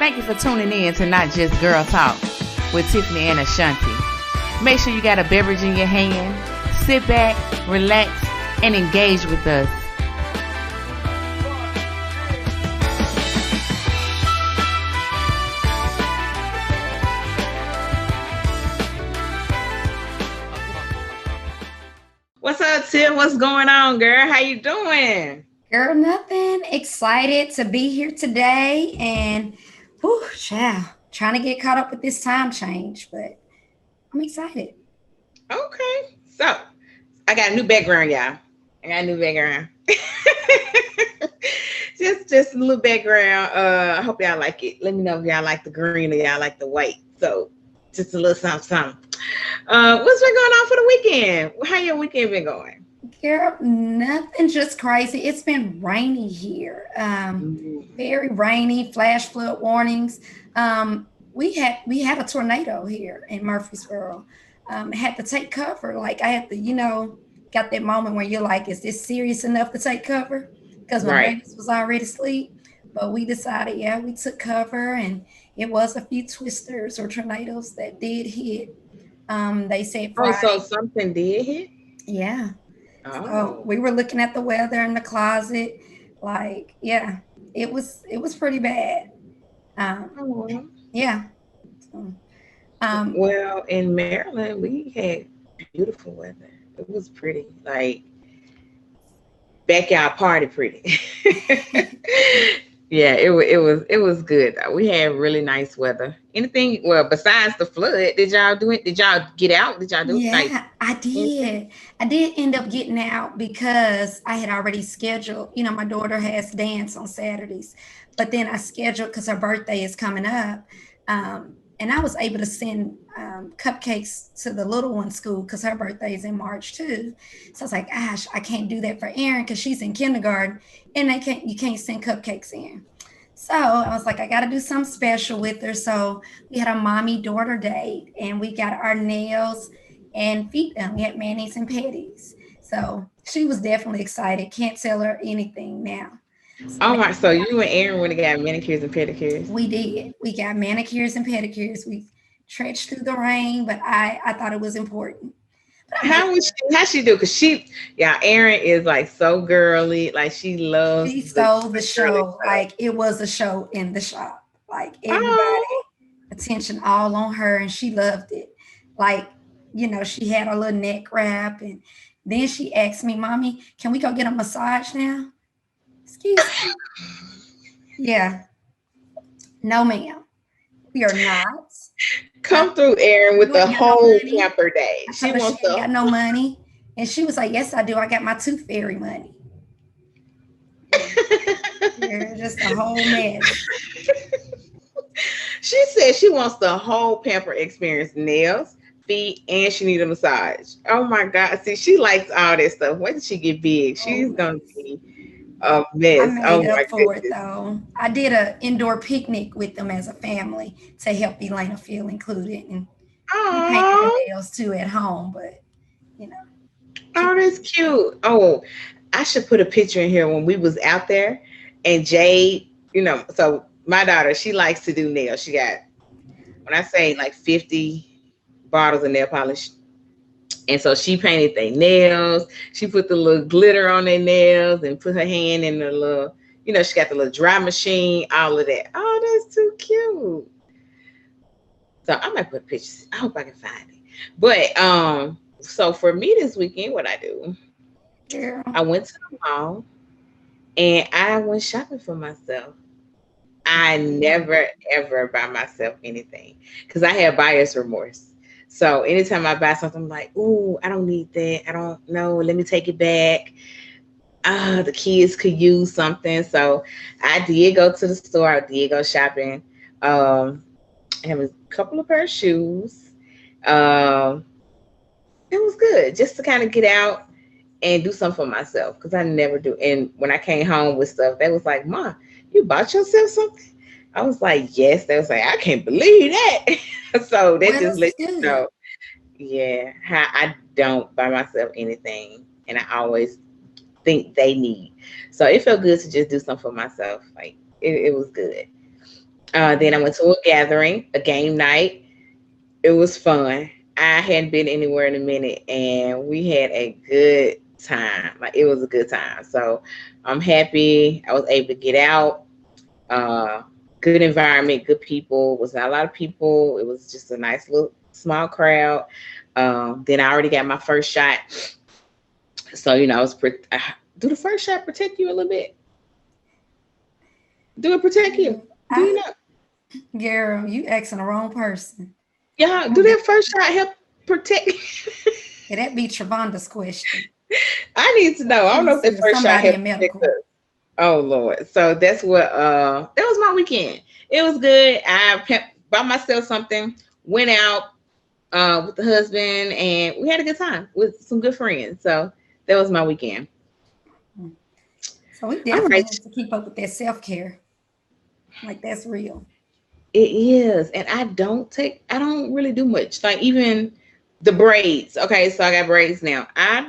Thank you for tuning in to Not Just Girl Talk with Tiffany and Ashanti. Make sure you got a beverage in your hand. Sit back, relax, and engage with us. What's up, Tim? What's going on, girl? How you doing? Girl, nothing. Excited to be here today and trying to get caught up with this time change, but I'm excited. Okay. So, I got a new background, y'all. I got a new background. just a little background. I hope y'all like it. Let me know if y'all like the green or y'all like the white. So, just a little something. What's been going on for the weekend? How your weekend been going? Girl, nothing, just crazy. It's been rainy here. Very rainy, flash flood warnings. We had a tornado here in Murfreesboro. Had to take cover. Like I had to, got that moment where you're like, is this serious enough to take cover? Because my babies was already asleep. But we decided, we took cover, and it was a few twisters or tornadoes that did hit. They said Friday. Oh, so something did hit? Yeah. Oh. So we were looking at the weather in the closet. Like, it was pretty bad. Yeah. So, well, in Maryland, we had beautiful weather. It was pretty, like backyard party pretty. Yeah, it was good. We had really nice weather. Anything, well, besides the flood, did y'all do it? Did y'all get out? Did y'all do it? Yeah, I did. I did end up getting out because I had already scheduled, my daughter has dance on Saturdays, but then I scheduled because her birthday is coming up. And I was able to send cupcakes to the little one's school because her birthday is in March too. So I was like, gosh, I can't do that for Erin because she's in kindergarten and you can't send cupcakes in. So I was like, I got to do something special with her. So we had a mommy-daughter date, and we got our nails and feet done. We had manis and pedis. So she was definitely excited. Can't tell her anything now. So you and Erin would have got manicures and pedicures? We did. We got manicures and pedicures. We trenched through the rain, but I thought it was important. How she do? Because Erin is like so girly. Like she loves. She stole the show. Like it was a show in the shop. Like everybody, attention all on her, and she loved it. Like, she had a little neck wrap, and then she asked me, "Mommy, can we go get a massage now?" Excuse me. Yeah. No, ma'am. We are not. Come through, Erin, with the whole pamper day. She wants to got no money. And she was like, yes, I do. I got my tooth fairy money. Just a whole mess. She said she wants the whole pamper experience, nails, feet, and she needs a massage. Oh my God. See, she likes all this stuff. When did she get big? She's going to be a mess. I made up for it though. I did an indoor picnic with them as a family to help Elena feel included, and we painted the nails too at home. But oh, that's cute. Oh, I should put a picture in here when we was out there, and Jade. So my daughter, she likes to do nails. She got, when I say like 50 bottles of nail polish. And so she painted their nails. She put the little glitter on their nails and put her hand in the little, she got the little dry machine, all of that. Oh, that's too cute. So I might put pictures. I hope I can find it. But so for me this weekend, what I do, I went to the mall and I went shopping for myself. I never, ever buy myself anything because I have buyer's remorse. So anytime I buy something, I'm like, ooh, I don't need that. I don't know. Let me take it back. The kids could use something. So I did go to the store. I did go shopping. I have a couple of pair of shoes. It was good just to kind of get out and do something for myself because I never do. And when I came home with stuff, they was like, Mom, you bought yourself something? I was like, yes. They was like, I can't believe that. So that just lets you know, how I don't buy myself anything, and I always think they need. So it felt good to just do something for myself. Like it was good. Then I went to a gathering, a game night. It was fun. I hadn't been anywhere in a minute, and we had a good time. Like it was a good time. So I'm happy I was able to get out. Uh, Good environment, good people. Was not a lot of people. It was just a nice little small crowd. Then I already got my first shot, so I was. Do the first shot protect you a little bit? Do it protect you? Do you I, know? girl, you asking the wrong person. Yeah, do I'm that first shot help protect? Yeah, that be Travanda's question. I need to know. I don't know if She's that first shot somebody helped in protect medical. us. Oh Lord. So that's what that was my weekend. It was good. Bought myself something, went out with the husband, and we had a good time with some good friends. So that was my weekend. So we All definitely right. have to keep up with that self-care. Like that's real. It is. And I don't really do much. Like even the braids. Okay, so I got braids now. I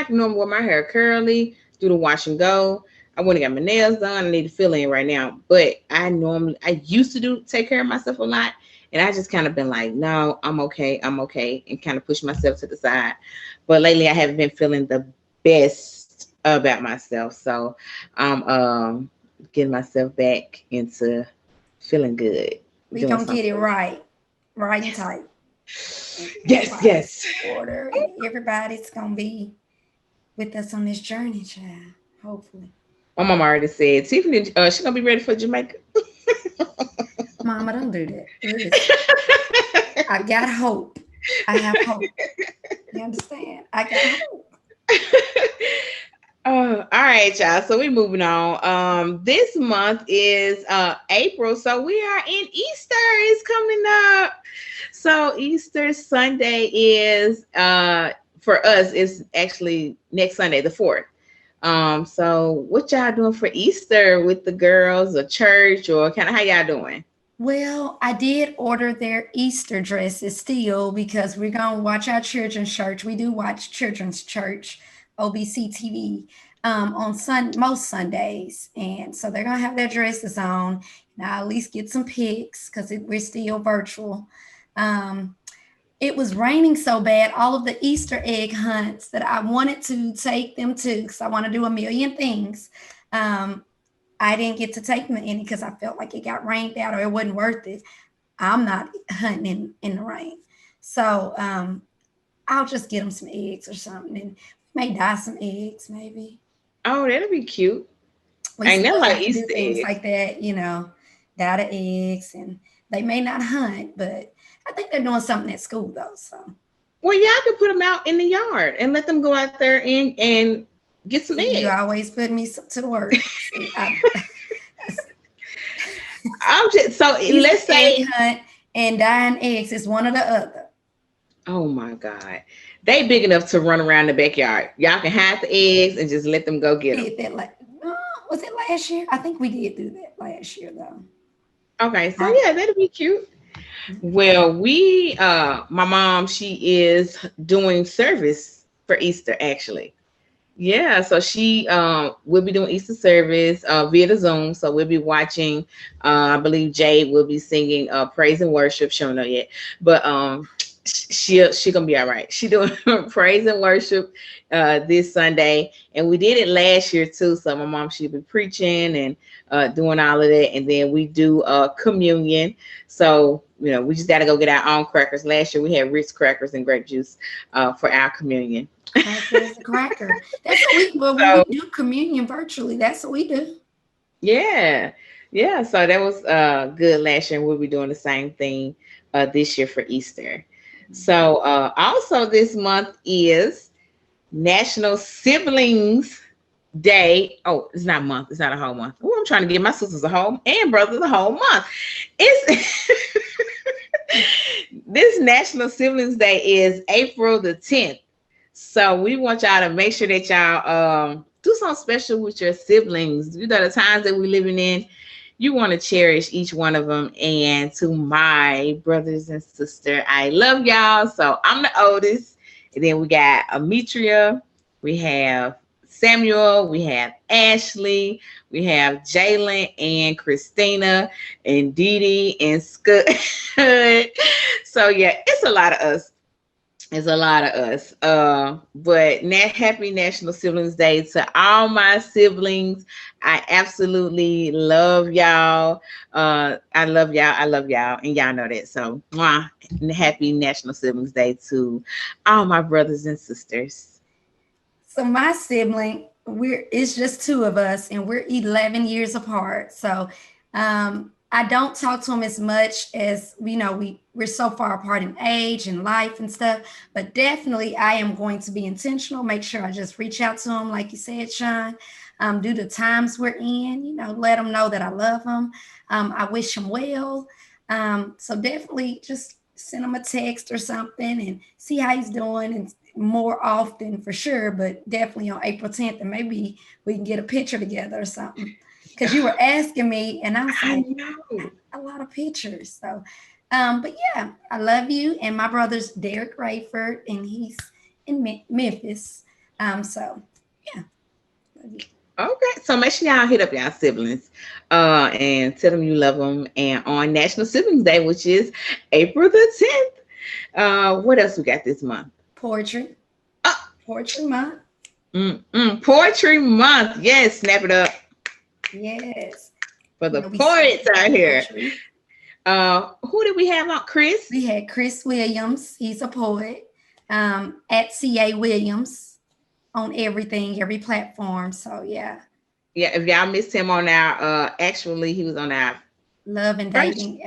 normally wear my hair curly, do the wash and go. I went and got my nails done. I need to fill in right now. But I used to take care of myself a lot. And I just kind of been like, no, I'm okay, and kind of push myself to the side. But lately, I haven't been feeling the best about myself. So I'm getting myself back into feeling good, We doing gonna get it something. right and Yes, tight. And yes, everybody's yes. supporter and everybody's gonna be with us on this journey, child. Hopefully. My mom already said Tiffany, she's gonna be ready for Jamaica. Mama, don't do that. Listen, I got hope. I have hope. You understand? I got hope. Oh, all right, y'all. So we're moving on. This month is April, so we are in Easter is coming up. So Easter Sunday is for us is actually next Sunday, the 4th. So what y'all doing for Easter with the girls or church or kind of how y'all doing? Well, I did order their Easter dresses still because we're going to watch our children's church. We do watch children's church, OBC TV, on most Sundays. And so they're going to have their dresses on. And I'll at least get some pics because we're still virtual. Um, it was raining so bad, all of the Easter egg hunts that I wanted to take them to, because I want to do a million things. Um, I didn't get to take them any because I felt like it got rained out or it wasn't worth it. I'm not hunting in the rain. So I'll just get them some eggs or something and we may dye some eggs maybe. Oh, that'll be cute. We Ain't that still like have to do Easter things egg? like that, dye the eggs and they may not hunt, but I think they're doing something at school though. So Well, y'all could put them out in the yard and let them go out there and get some see, you eggs. always put me to work. See, I'm just so Easter let's egg say, hunt and dyeing eggs is one or the other. oh my God, they big enough to run around the backyard. Y'all can hide the eggs and just let them go get them. Did that like was it last year? I think we did do that last year though. Okay, so I, yeah, that'll be cute. Well, my mom, she is doing service for Easter actually. Yeah, so she will be doing Easter service via the Zoom. So we'll be watching. I believe Jade will be singing praise and worship. She don't know yet, but she gonna be all right. She doing praise and worship this Sunday, and we did it last year too. So my mom she'll be preaching and doing all of that, and then we do communion. So we just got to go get our own crackers. Last year we had Ritz crackers and grape juice for our communion. cracker is a cracker. That's what when we So do communion virtually, that's what we do. yeah, yeah. So that was good last year, and we'll be doing the same thing this year for Easter. So also this month is National Siblings Day. Oh, it's not a month. It's not a whole month. Oh, I'm trying to give my sisters a whole and brothers a whole month. It's this National Siblings Day is April the 10th. So we want y'all to make sure that y'all do something special with your siblings. The times that we're living in, you want to cherish each one of them. And to my brothers and sister, I love y'all. So I'm the oldest. And then we got Ametria. We have Samuel, we have Ashley, we have Jalen and Christina and Dee Dee and Scott. So yeah, it's a lot of us. It's a lot of us. But happy National Siblings Day to all my siblings. I absolutely love y'all. I love y'all. I love y'all. And y'all know that. So mwah, happy National Siblings Day to all my brothers and sisters. So my sibling, it's just two of us, and we're 11 years apart. So I don't talk to him as much as we're so far apart in age and life and stuff. But definitely, I am going to be intentional. Make sure I just reach out to him, like you said, Sean. Due to times we're in, let him know that I love him. I wish him well. So definitely, just send him a text or something and see how he's doing, and more often for sure, but definitely on April 10th, and maybe we can get a picture together or something. Because you were asking me, and I was like, know a lot of pictures. So, but yeah, I love you. And my brother's Derek Rayford, and he's in Memphis. So yeah, love you. Okay, so make sure y'all hit up y'all siblings, and tell them you love them. And on National Siblings Day, which is April the 10th, what else we got this month? Poetry. Oh, Poetry month. Poetry month. Yes, snap it up Yes. for the poets out here. Poetry. Who did we have on? Chris? We had Chris Williams. He's a poet. At CA Williams on every platform. So yeah. Yeah, if y'all missed him on our actually he was on our Love and dating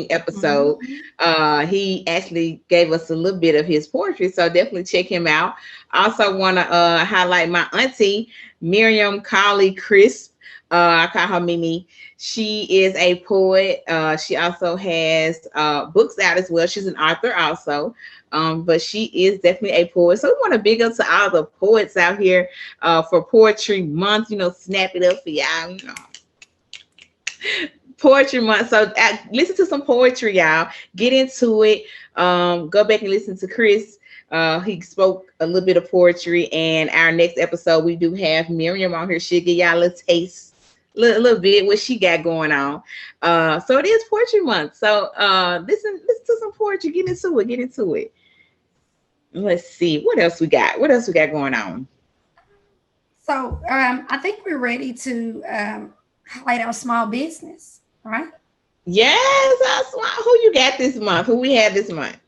episode. Mm-hmm. He actually gave us a little bit of his poetry, so definitely check him out. I also want to highlight my auntie Miriam Colley Crisp. I call her Mimi. She is a poet. She also has books out as well. She's an author also. But she is definitely a poet. So we want to big up to all the poets out here for Poetry Month. Snap it up for y'all. Poetry Month. So listen to some poetry, y'all. Get into it. Go back and listen to Chris. He spoke a little bit of poetry. And our next episode, we do have Miriam on here. She'll give y'all a little taste. Little bit what she got going on. So it is Poetry Month. So listen to some poetry. Get into it. Let's see what else we got. What else we got going on? So I think we're ready to highlight our small business, right? Yes, who you got this month? Who we had this month?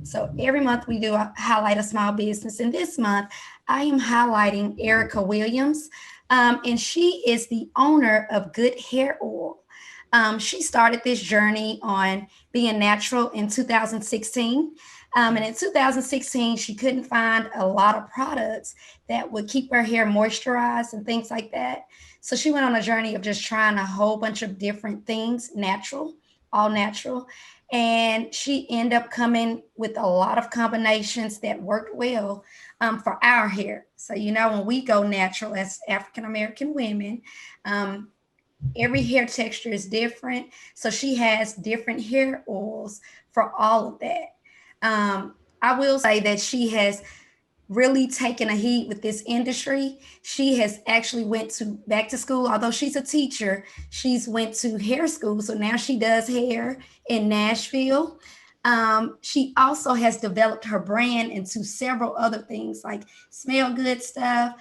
So every month we do highlight a small business, and this month I am highlighting Erica Williams. And she is the owner of Good Hair Oil. She started this journey on being natural in 2016. And in 2016, she couldn't find a lot of products that would keep her hair moisturized and things like that. So she went on a journey of just trying a whole bunch of different things, all natural. And she ended up coming with a lot of combinations that worked well for our hair. So, when we go natural as African-American women, every hair texture is different. So she has different hair oils for all of that. I will say that she has really taken a heat with this industry. She has actually went back to school. Although she's a teacher, she's went to hair school. So now she does hair in Nashville. She also has developed her brand into several other things like smell good stuff,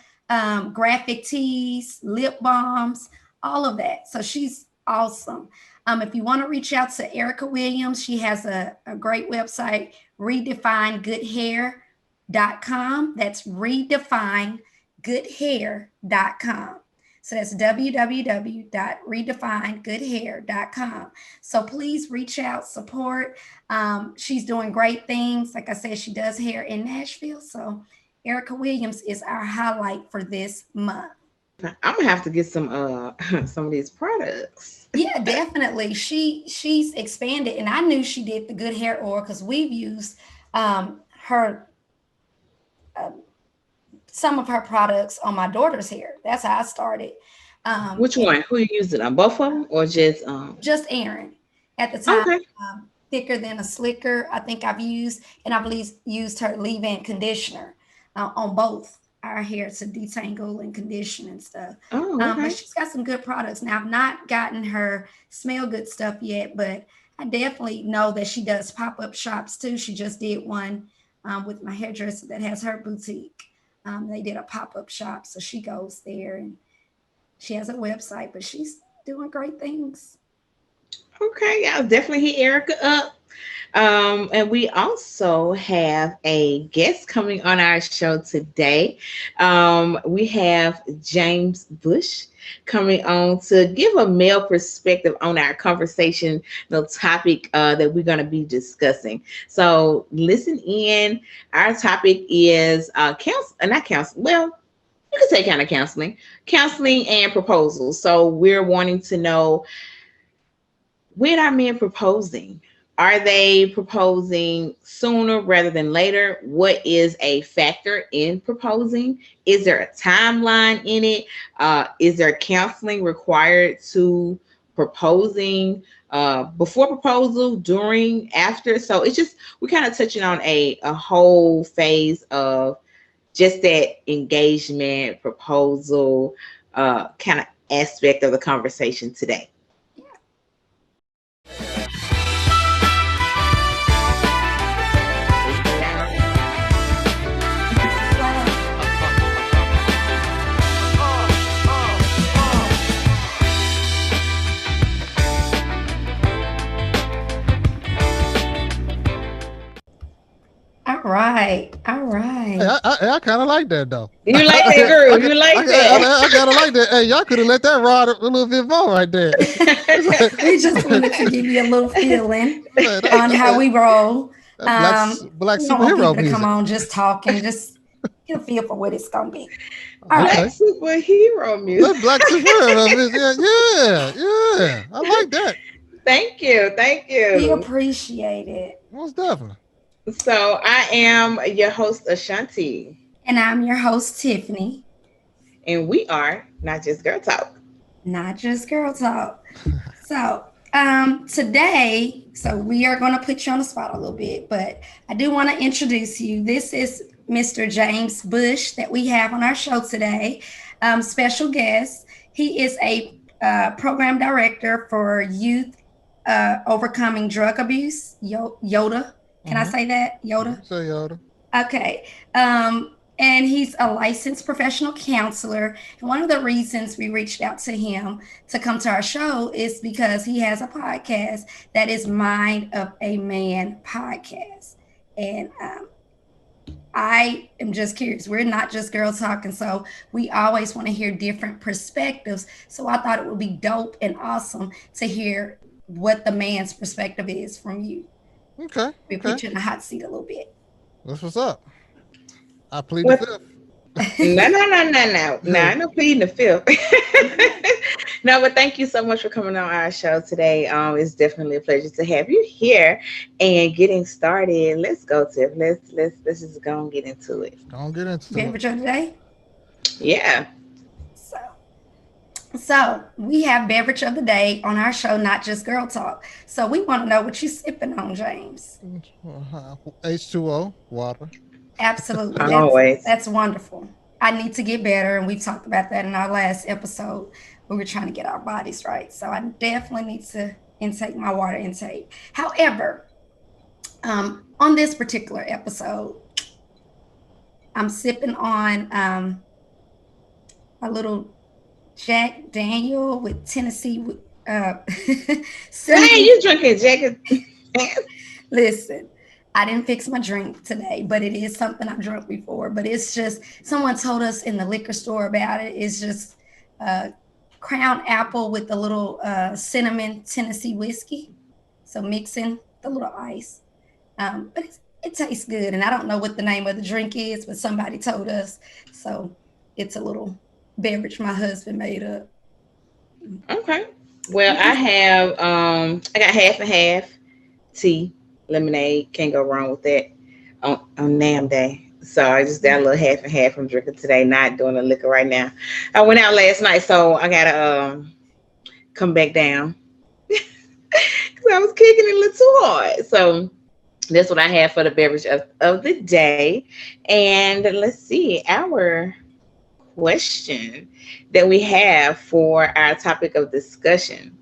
graphic tees, lip balms, all of that. So she's awesome. If you want to reach out to Erica Williams, she has a great website, redefinegoodhair.com. That's redefinegoodhair.com. So that's www.redefinegoodhair.com. So please reach out, support. She's doing great things. Like I said, she does hair in Nashville. So Erica Williams is our highlight for this month. I'm gonna have to get some of these products. Yeah, definitely. She's expanded, and I knew she did the Good Hair Oil because we've used her some of her products on my daughter's hair. That's how I started. Which one? Who you used it on? Both of them, or just Aaron at the time? Okay. Thicker Than a Slicker, I think I've used, and I believe used her leave-in conditioner on both. our hair to detangle and condition and stuff. Oh, okay. But she's got some good products. Now, I've not gotten her smell good stuff yet, but I definitely know that she does pop-up shops too. She just did one with my hairdresser that has her boutique. They did a pop-up shop, so she goes there, and she has a website, but she's doing great things. Okay, I'll definitely hit Erica up. And we also have a guest coming on our show today. We have James Bush coming on to give a male perspective on our conversation, the topic that we're going to be discussing. So listen in. Our topic is not counseling. Well, you could say kind of counseling and proposals. So we're wanting to know, when are men proposing? Are they proposing sooner rather than later? What is a factor in proposing? Is there a timeline in it? Is there counseling required to proposing, before proposal, during, after? So it's just, we're kind of touching on a whole phase of just that engagement, proposal, kind of aspect of the conversation today. All right. Hey, I kind of like that though. You like that, girl? You like that? I kind of like that. Hey, y'all could have let that ride a little bit more right there. We just wanted to give you a little feeling on how we roll. Black We don't want superhero people to music. come on just talking, just get a feel for what it's gonna be. Black Okay. superhero music. That's black superhero music. Yeah. I like that. Thank you. We appreciate it. Most definitely. So I am your host, Ashanti, And I'm your host, Tiffany. and we are Not Just Girl Talk. Not just girl talk. So today, we are going to put you on the spot a little bit, but I do want to introduce you. This is Mr. James Bush that we have on our show today. Special guest. He is a program director for youth overcoming drug abuse. Yoda. Can I say that? Yoda? Say Yoda. Okay. And he's a licensed professional counselor. And one of the reasons we reached out to him to come to our show is because he has a podcast that is Mind of a Man podcast. And I am just curious. We're not just girls talking, so we always want to hear different perspectives. So I thought it would be dope and awesome to hear what the man's perspective is from you. Okay. We put you in the hot seat a little bit. That's what's up. I plead the fifth. No. I no pleading the fifth. No, but thank you so much for coming on our show today. It's definitely a pleasure to have you here. And getting started, let's go, Tiff. Let's just go and get into it. Don't get into it. Beverage of the day. Yeah. So we have beverage of the day on our show, Not Just Girl Talk. So we want to know what you're sipping on, James. H2O, water. Absolutely. Always. That's wonderful. I need to get better, and we talked about that in our last episode. We were trying to get our bodies right. So I definitely need to intake my water intake. However, on this particular episode, I'm sipping on a little Jack Daniel with Tennessee. Hey, you drinking Jack? Listen, I didn't fix my drink today, but it is something I've drunk before. But it's just, someone told us in the liquor store about it. It's just Crown Apple with a little cinnamon Tennessee whiskey. So mixing the little ice. But it tastes good. And I don't know what the name of the drink is, but somebody told us. So it's a little beverage my husband made up. Okay. Well, I got half and half tea, lemonade. Can't go wrong with that on NAM day. So I just got a little half and half. I'm drinking today, not doing the liquor right now. I went out last night, so I gotta come back down because I was kicking it a little too hard. So That's what I have for the beverage of the day. And let's see, our question that we have for our topic of discussion.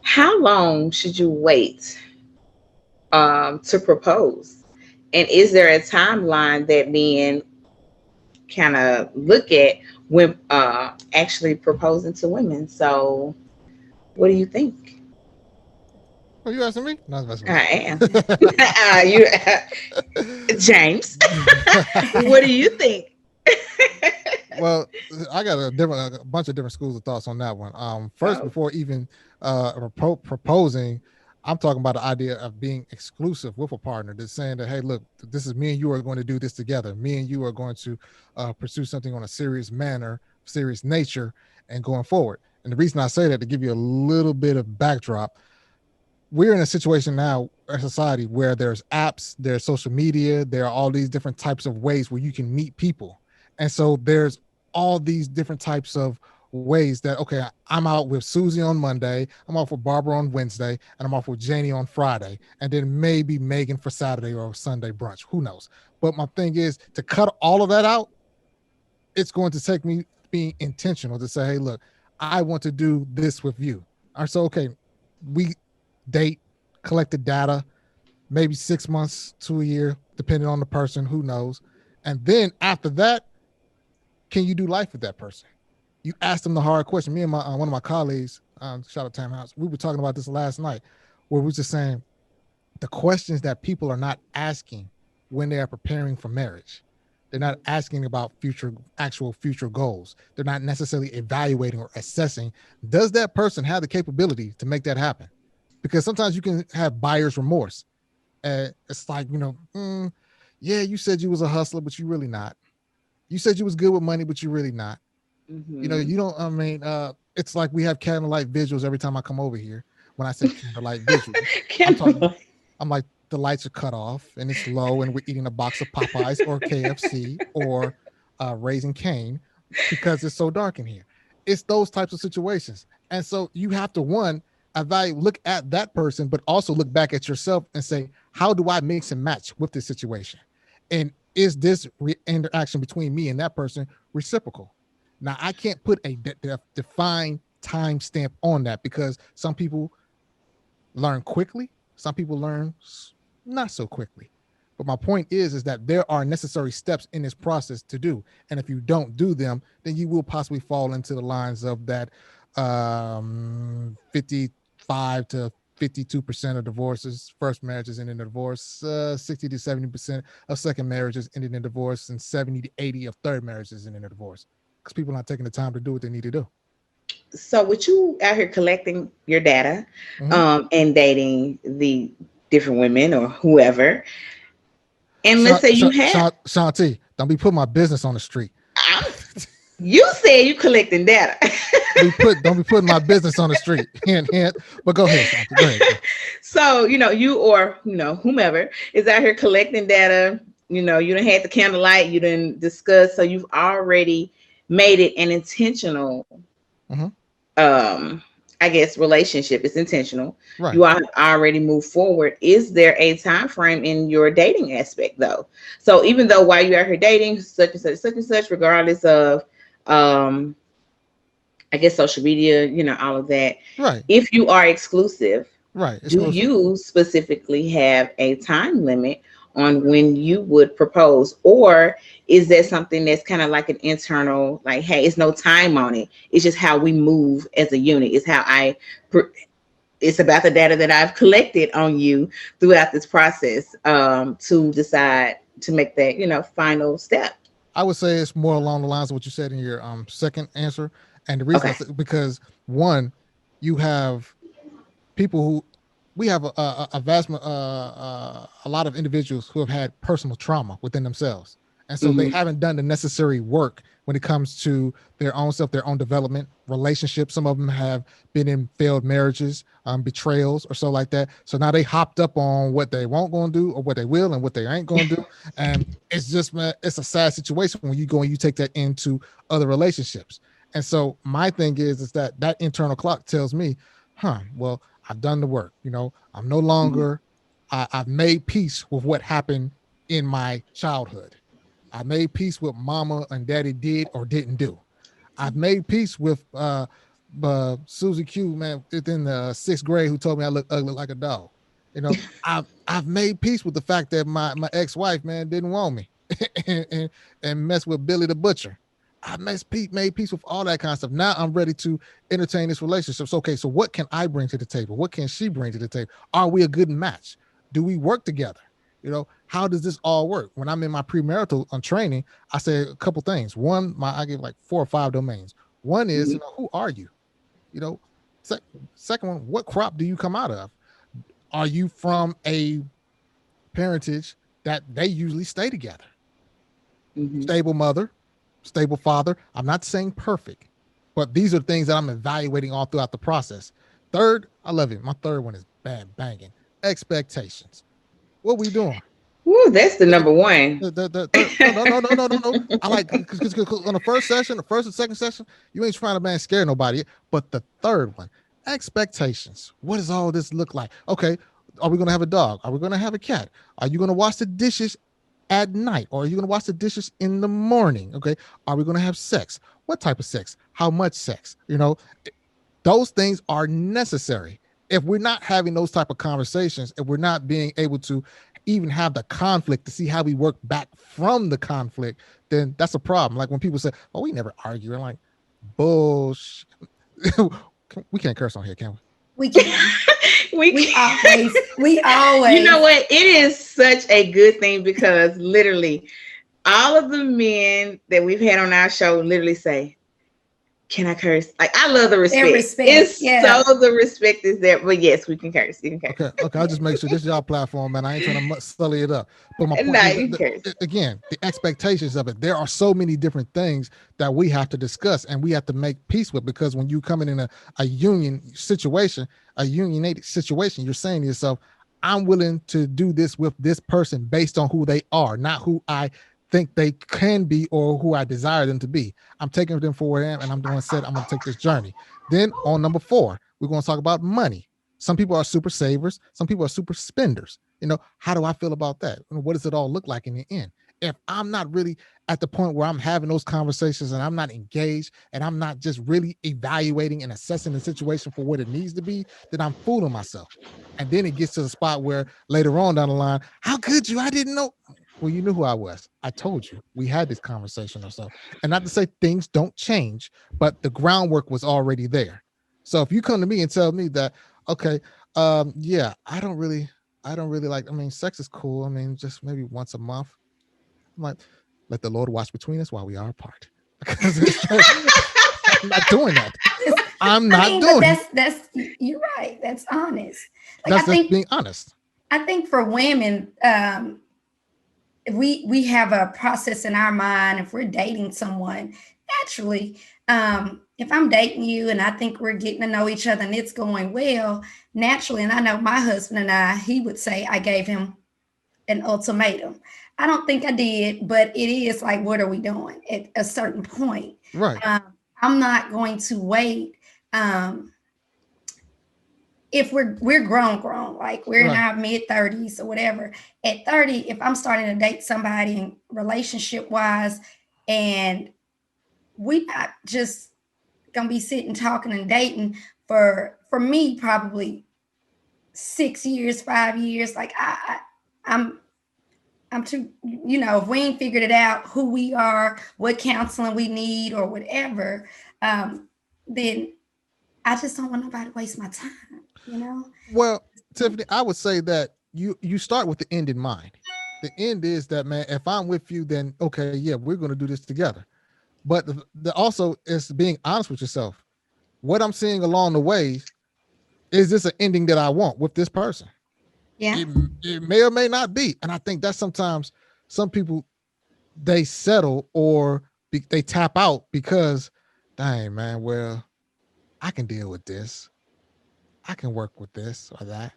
How long should you wait to propose? And is there a timeline that men kind of look at when actually proposing to women? So, what do you think? Oh, you asking me? No, that's I am. James, what do you think? Well, I got a bunch of different schools of thoughts on that one. First, Oh. before even proposing, I'm talking about the idea of being exclusive with a partner. That's saying that, hey, look, this is me and you are going to do this together. Me and you are going to pursue something on a serious manner, serious nature, and going forward. And the reason I say that, to give you a little bit of backdrop, we're in a situation now, a society where there's apps, there's social media, there are all these different types of ways where you can meet people. And so there's all these different types of ways that, okay, I'm out with Susie on Monday, I'm off with Barbara on Wednesday, and I'm off with Janie on Friday, and then maybe Megan for Saturday or Sunday brunch, who knows. But my thing is, to cut all of that out, it's going to take me being intentional to say, hey, look, I want to do this with you. All right, so, okay, we date, collect the data, maybe 6 months to a year, depending on the person, who knows. And then after that, can you do life with that person? You ask them the hard question. Me and my one of my colleagues, shout out Tam House, we were talking about this last night, where we were just saying the questions that people are not asking when they are preparing for marriage. They're not asking about actual future goals. They're not necessarily evaluating or assessing, does that person have the capability to make that happen? Because sometimes you can have buyer's remorse. It's like, yeah, you said you was a hustler, but you really not. You said you was good with money, but you really not. Mm-hmm. You don't, it's like we have candlelight visuals every time I come over here. When I say candlelight visuals, I'm like, the lights are cut off and it's low and we're eating a box of Popeyes or KFC or Raising Cane because it's so dark in here. It's those types of situations. And so you have to, one, look at that person, but also look back at yourself and say, how do I mix and match with this situation? And is this interaction between me and that person reciprocal? Now, I can't put a defined time stamp on that because some people learn quickly. Some people learn not so quickly. But my point is that there are necessary steps in this process to do. And if you don't do them, then you will possibly fall into the lines of that 55 to 52% of divorces, first marriages ending in divorce, 60 to 70% of second marriages ending in divorce, and 70 to 80 of third marriages ending in divorce. Because people are not taking the time to do what they need to do. So with you out here collecting your data, and dating the different women or whoever, and let's say you have Shanti, don't be putting my business on the street. You said you collecting data. Don't be putting my business on the street. But go ahead, Shanti. Go ahead. So, you or, whomever is out here collecting data, you done had the candlelight, you didn't discuss. So you've already made it an intentional, I guess, relationship. It's intentional. Right. You already moved forward. Is there a time frame in your dating aspect though? So even though while you're out here dating such and such, regardless of, I guess social media, all of that. Right. If you are exclusive, right. Do you specifically have a time limit on when you would propose, or is that something that's kind of like an internal, like, hey, it's no time on it. It's just how we move as a unit. It's how it's about the data that I've collected on you throughout this process to decide to make that, final step. I would say it's more along the lines of what you said in your second answer. And the reason because one, you have people who, we have a lot of individuals who have had personal trauma within themselves. And so they haven't done the necessary work when it comes to their own self, their own development, relationships. Some of them have been in failed marriages, betrayals or so like that. So now they hopped up on what they won't going to do or what they will and what they ain't going to do. And it's just, it's a sad situation when you go and you take that into other relationships. And so my thing is that internal clock tells me, well, I've done the work. I'm no longer I've made peace with what happened in my childhood. I made peace with mama and daddy did or didn't do. I've made peace with Susie Q, man, within the sixth grade, who told me I look ugly like a dog. You know, I've made peace with the fact that my ex-wife, man, didn't want me and mess with Billy the Butcher. I made peace with all that kind of stuff. Now I'm ready to entertain this relationship. So, okay, so what can I bring to the table? What can she bring to the table? Are we a good match? Do we work together? You know, how does this all work? When I'm in my premarital training, I say a couple things. One, I give like 4 or 5 domains. One is, you know, who are you? You know, second one, what crop do you come out of? Are you from a parentage that they usually stay together? Stable mother, stable father. I'm not saying perfect, but these are things that I'm evaluating all throughout the process. Third, I love it. My third one is banging. Expectations. What we doing? Ooh, that's the number one. No. I like, because on the first session, the first and second session, you ain't trying to, man, scare nobody. But the third one, expectations. What does all this look like? Okay, are we going to have a dog? Are we going to have a cat? Are you going to wash the dishes at night, or are you going to wash the dishes in the morning? Okay, are we going to have sex? What type of sex? How much sex? You know, those things are necessary. If we're not having those type of conversations, if we're not being able to even have the conflict to see how we work back from the conflict, then that's a problem. Like when people say, "Oh, we never argue," I'm like, bullshit. We can't curse on here, can we? We can. we always. You know what? It is such a good thing, because literally all of the men that we've had on our show literally say, "Can I curse?" Like, I love the respect. It's so the respect is there. But yes, we can curse. You can curse. Okay. I'll just make sure this is y'all platform, man. I ain't trying to sully it up. But my point is, again, the expectations of it. There are so many different things that we have to discuss and we have to make peace with, because when you come in a union situation, a unionated situation, you're saying to yourself, I'm willing to do this with this person based on who they are, not who I think they can be or who I desire them to be. I'm taking them for where I am, and I'm going to I'm going to take this journey. Then on number 4, we're going to talk about money. Some people are super savers. Some people are super spenders. You know, how do I feel about that? And what does it all look like in the end? If I'm not really at the point where I'm having those conversations and I'm not engaged and I'm not just really evaluating and assessing the situation for what it needs to be, then I'm fooling myself. And then it gets to the spot where later on down the line, how could you? I didn't know. Well, you knew who I was. I told you. We had this conversation or so. And not to say things don't change, but the groundwork was already there. So if you come to me and tell me that, okay, yeah, I don't really like, I mean, sex is cool. I mean, just maybe once a month. I'm like, let the Lord watch between us while we are apart. I'm not doing that. I'm not doing it. That's you're right. That's honest. Like, that's being honest. I think for women, we have a process in our mind. If we're dating someone, naturally, if I'm dating you and I think we're getting to know each other and it's going well, naturally, and I know my husband and he would say I gave him an ultimatum. I don't think I did, but it is like, what are we doing at a certain point? Right. I'm not going to wait. If we're grown, like we're in our mid-30s or whatever, at 30, if I'm starting to date somebody in relationship wise, and we not just gonna be sitting, talking and dating for me, probably 6 years, 5 years. Like I'm too, you know, if we ain't figured it out who we are, what counseling we need or whatever, then I just don't want nobody to waste my time. You know? Well, Tiffany, I would say that you start with the end in mind. The end is that, man, if I'm with you, then okay, yeah, we're going to do this together. But the also is being honest with yourself. What I'm seeing along the way, is this an ending that I want with this person? Yeah. It may or may not be. And I think that sometimes some people, they settle or they tap out because, dang, man, well, I can deal with this. I can work with this or that.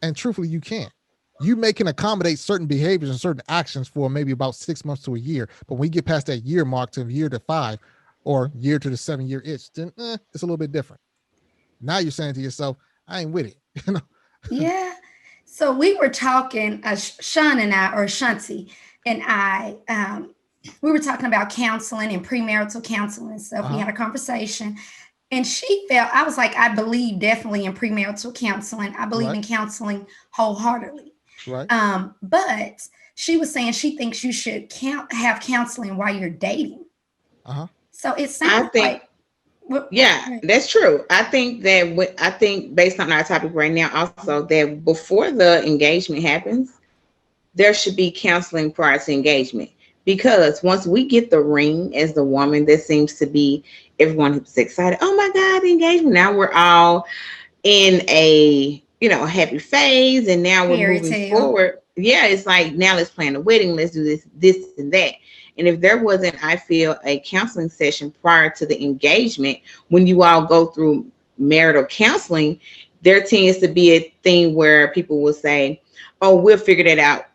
And truthfully, you can't. You can accommodate certain behaviors and certain actions for maybe about 6 months to a year. But when you get past that year mark to year to 5 or year to the 7-year itch, then it's a little bit different. Now you're saying to yourself, I ain't with it. You know? Yeah. So we were talking, Sean and I, or Shanti and I, we were talking about counseling and premarital counseling and stuff. We Uh-huh. had a conversation, and she felt, I was like, I believe definitely in premarital counseling. I believe Right. in counseling wholeheartedly. Right. But she was saying she thinks you should have counseling while you're dating. Uh-huh. So it I sounds think, like, what, yeah, that's true. I think that I think based on our topic right now, also that before the engagement happens, there should be counseling prior to engagement. Because once we get the ring as the woman, that seems to be everyone who's excited. Oh my God, the engagement. Now we're all in a happy phase, and now we're fairy moving tale. forward. Yeah, it's like now let's plan a wedding, let's do this and that. And if there wasn't, I feel, a counseling session prior to the engagement, when you all go through marital counseling, there tends to be a thing where people will say, oh, we'll figure that out.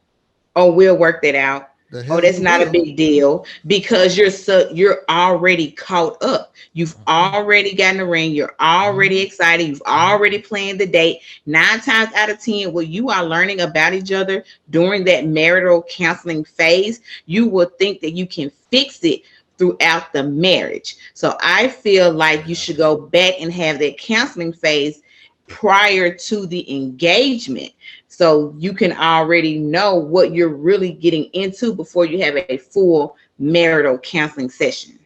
Oh, we'll work that out. The Oh, hell that's you not a will. big deal, because you're already caught up. You've Mhm. already gotten the ring. You're already Mhm. excited. You've Mhm. already planned the date. 9 times out of 10, what you are learning about each other during that marital counseling phase, you will think that you can fix it throughout the marriage. So I feel like you Yeah. should go back and have that counseling phase prior to the engagement, so you can already know what you're really getting into before you have a full marital counseling session.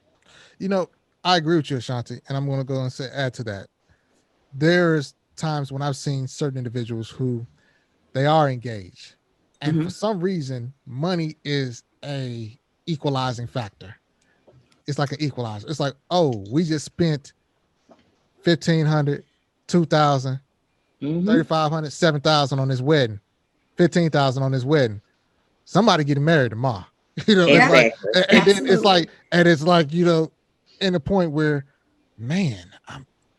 You know, I agree with you, Ashanti, and I'm going to go and say add to that. There's times when I've seen certain individuals who they are engaged, and for Mhm. some reason, money is a equalizing factor. It's like an equalizer. It's like, oh, we just spent 1,500, 2,000, Mhm. 3,500, 7,000 on this wedding, 15,000 on this wedding. Somebody getting married tomorrow. It's Yeah, like, Exactly. and then absolutely. it's like, in a point where, man,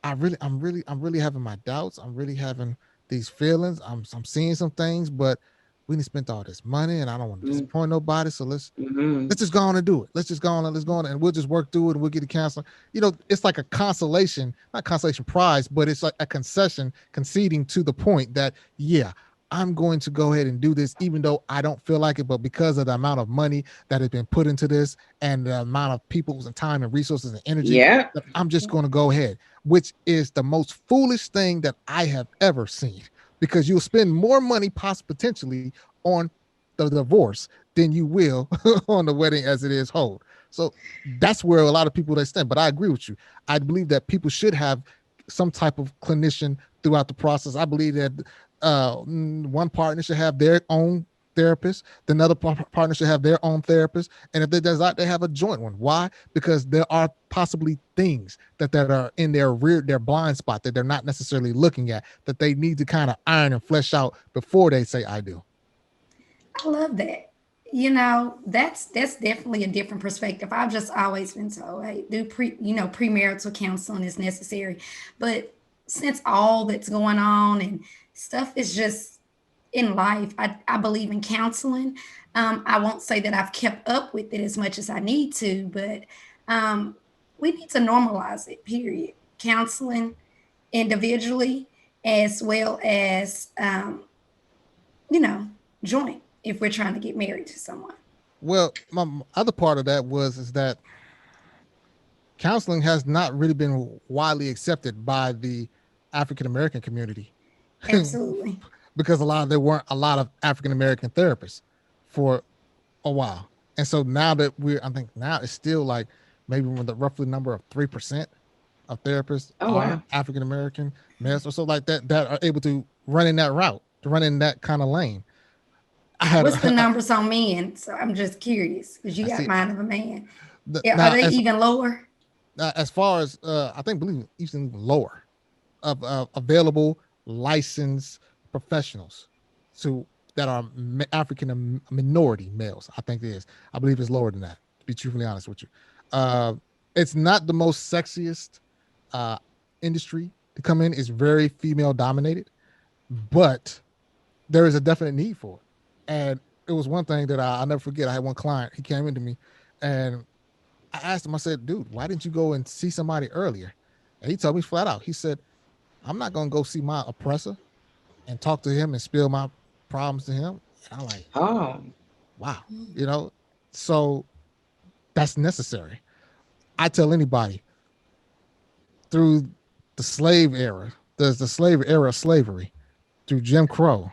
I'm really having my doubts. I'm really having these feelings. I'm seeing some things, but we didn't spend all this money, and I don't want to disappoint nobody. So Mhm. let's just go on and do it. Let's just go on and let's go on and we'll just work through it and we'll get it canceled. It's like a consolation, not consolation prize, but it's like a concession, conceding to the point that, yeah, I'm going to go ahead and do this, even though I don't feel like it. But because of the amount of money that has been put into this and the amount of people's and time and resources and energy, Yeah. that I'm just going to go ahead, which is the most foolish thing that I have ever seen, because you'll spend more money potentially on the divorce than you will on the wedding as it is hold. So that's where a lot of people they stand. But I agree with you. I believe that people should have some type of clinician throughout the process. I believe that one partner should have their own therapist, the another partner should have their own therapist, and if they does not, they have a joint one. Why? Because there are possibly things that are in their blind spot that they're not necessarily looking at, that they need to kind of iron and flesh out before they say I do. I love that. That's definitely a different perspective. I've just always been told, hey, do premarital counseling is necessary. But since all that's going on and stuff is just in life, I believe in counseling. I won't say that I've kept up with it as much as I need to, but um, we need to normalize it, period. Counseling individually as well as you know, joint if we're trying to get married to someone. Well, my other part of that is that counseling has not really been widely accepted by the African American community Absolutely. because there weren't a lot of African American therapists for a while. And so now that I think now it's still like maybe with the roughly number of 3% of therapists Oh are wow. African American males or so like that are able to run in that route, to run in that kind of lane. I had What's the a, numbers on men? So I'm just curious because you I got see mind of a man. Yeah, are now they even lower? as far as I think believe even lower of available licensed professionals to that are African minority males. I think it is. I believe it's lower than that. To be truthfully honest with you, uh, it's not the most sexiest uh, industry to come in. It's very female dominated, but there is a definite need for it. And it was one thing that I'll never forget. I had one client. He came into me, and I asked him. I said, "Dude, why didn't you go and see somebody earlier?" And he told me flat out. He said, I'm not gonna go see my oppressor and talk to him and spill problems to him. And I'm like, Oh, wow, you know, so that's necessary. I tell anybody through the slave era, there's the slave era of slavery, through Jim Crow,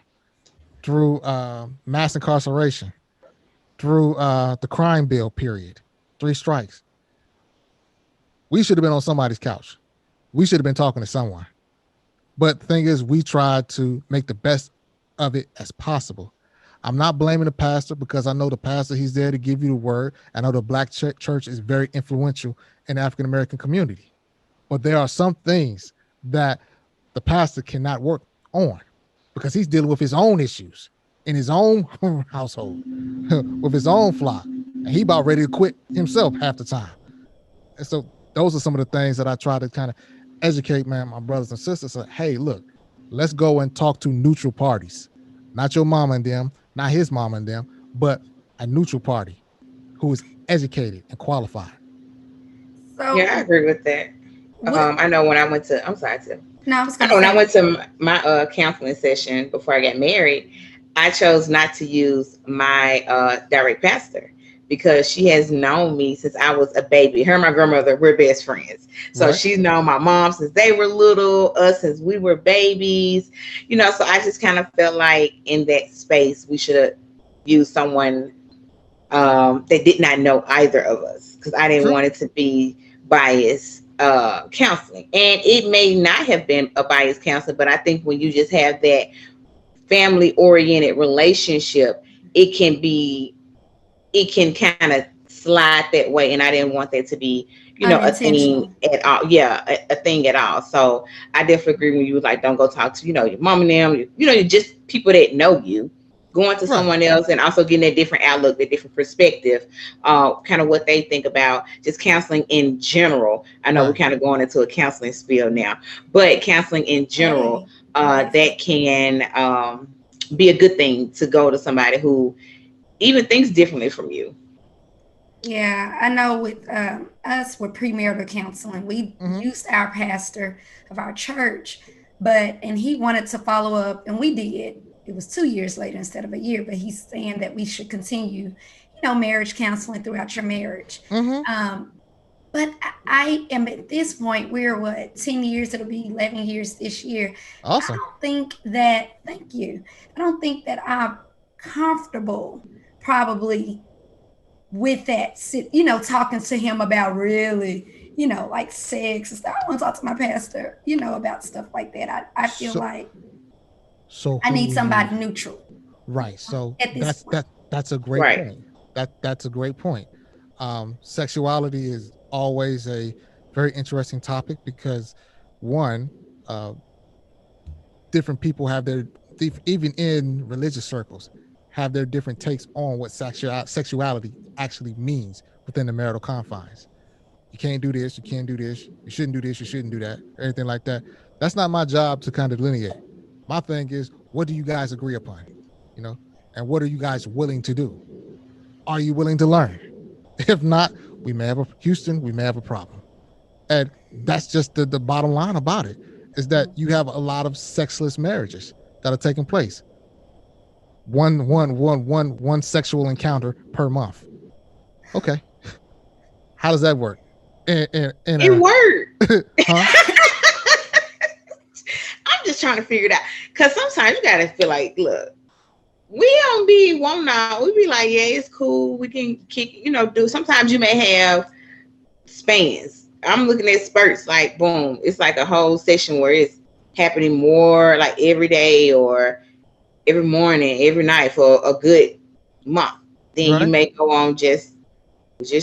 through mass incarceration, through the crime bill period, 3 strikes. We should have been on somebody's couch. We should have been talking to someone. But the thing is, we tried to make the best of it as possible. I'm not blaming the pastor because I know the pastor, he's there to give you the word. I know the black church is very influential in the African American community. But there are some things that the pastor cannot work on because he's dealing with his own issues in his own household with his own flock. And he about ready to quit himself half the time. And so those are some of the things that I try to kind of educate, man, my brothers and sisters. So, hey, look, let's go and talk to neutral parties, not your mama and them, not his mama and them, but a neutral party who is educated and qualified. So yeah, I agree with that. I know when I went to, I'm sorry, Tim. no, I was I going know to when I say, went to my counseling session before I got married, I chose not to use my direct pastor because she has known me since I was a baby. Her and my grandmother, we're best friends. So Right. she's known my mom since they were little, us since we were babies. You know, so I just kind of felt like in that space, we should have used someone that did not know either of us because I didn't True. want it to be biased counseling. And it may not have been a biased counseling, but I think when you just have that family oriented relationship, it can kind of slide that way. And I didn't want that to be, you know, a thing unintentional. at all. Yeah, a thing at all. So I definitely agree when you was like, don't go talk to, you know, your mom and them, you know, you're just people that know you. Going to Right. someone else and also getting a different outlook, a different perspective, kind of what they think about just counseling in general. I know we're Right. kind of going into a counseling spiel now, but counseling in general, Hey, definitely. that can be a good thing to go to somebody who even thinks differently from you. Yeah, I know with us with premarital counseling, we Mm-hmm. used our pastor of our church, and he wanted to follow up, and we did. It was 2 years later instead of a year, but he's saying that we should continue, marriage counseling throughout your marriage. Mm-hmm. Um, but I am at this point, we're what, 10 years, it'll be 11 years this year. I Awesome. don't think that, thank you. I don't think that I'm comfortable probably with that, talking to him about really, like sex and stuff. I want to talk to my pastor, about stuff like that. I feel So like so I need who you somebody neutral right. So at this point. that's a great Right. point. That's a great point. Sexuality is always a very interesting topic because one, uh, different people have their even in religious circles have their different takes on what sexuality actually means within the marital confines. You can't do this, you can't do this, you shouldn't do this, you shouldn't do that, or anything like that. That's not my job to kind of delineate. My thing is, what do you guys agree upon? You know, and what are you guys willing to do? Are you willing to learn? If not, we may have we may have a problem. And that's just the bottom line about it is that you have a lot of sexless marriages that are taking place. One sexual encounter per month. Okay. How does that work? In It worked. huh? I'm just trying to figure it out. Because sometimes you got to feel like, look, we don't be one out. We be like, yeah, it's cool. We can kick, do. Sometimes you may have spans. I'm looking at spurts like, boom. It's like a whole session where it's happening more like every day or every morning, every night for a good month. Then you Right. may go on just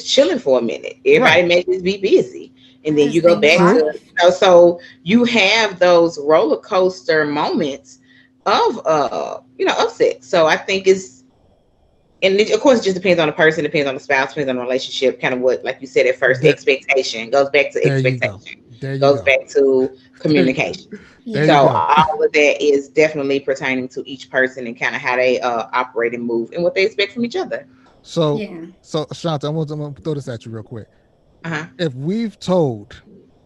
chilling for a minute. Everybody Right. may just be busy. And then Just you go think back True. to, life. so you have those roller coaster moments of upset. So I think and of course it just depends on the person, depends on the spouse, depends on the relationship, kind of what, like you said at first, There, expectation goes back to there you go. expectation, There you goes go. back to There, communication. there Yeah. you So go. all of that is definitely pertaining to each person and kind of how they operate and move and what they expect from each other. So Yeah. Shanta, I'm gonna throw this at you real quick. Uh-huh. If we've told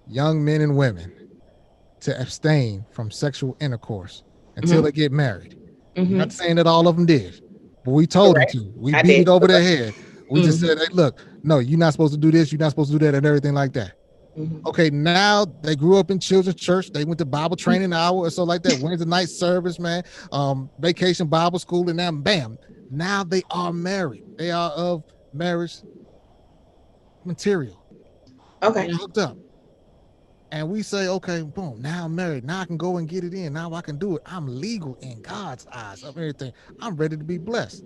young men and women to abstain from sexual intercourse until Mhm. they get married, Mhm. Not saying that all of them did, but we told Correct. them to. We I beat did. it over their head. We just Mhm. said, hey, look, no, you're not supposed to do this. You're not supposed to do that and everything like that. Mhm. Okay, now they grew up in children's church. They went to Bible training hour or so like that. Wednesday night service, man. Vacation Bible school, and then bam, now they are married. They are of marriage material. Okay. They're hooked up. And we say, okay, boom, now I'm married. Now I can go and get it in. Now I can do it. I'm legal in God's eyes of everything. I'm ready to be blessed.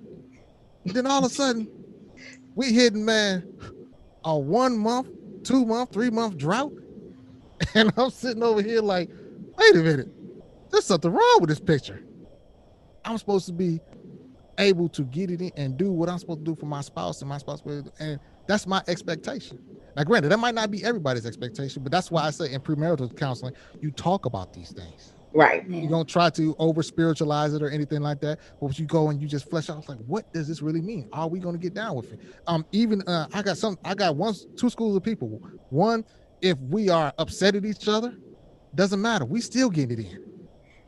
Then all of a sudden, we hitting, man, a 1 month, 2 month, 3 month drought. And I'm sitting over here like, wait a minute, there's something wrong with this picture. I'm supposed to be able to get it in and do what I'm supposed to do for my spouse, and my spouse will, and that's my expectation. Now, granted, that might not be everybody's expectation, but that's why I say in premarital counseling, you talk about these things. Right. You don't try to over spiritualize it or anything like that. But you go and you just flesh out like, what does this really mean? Are we going to get down with it? I got two schools of people. One, if we are upset at each other, doesn't matter. We still getting it in.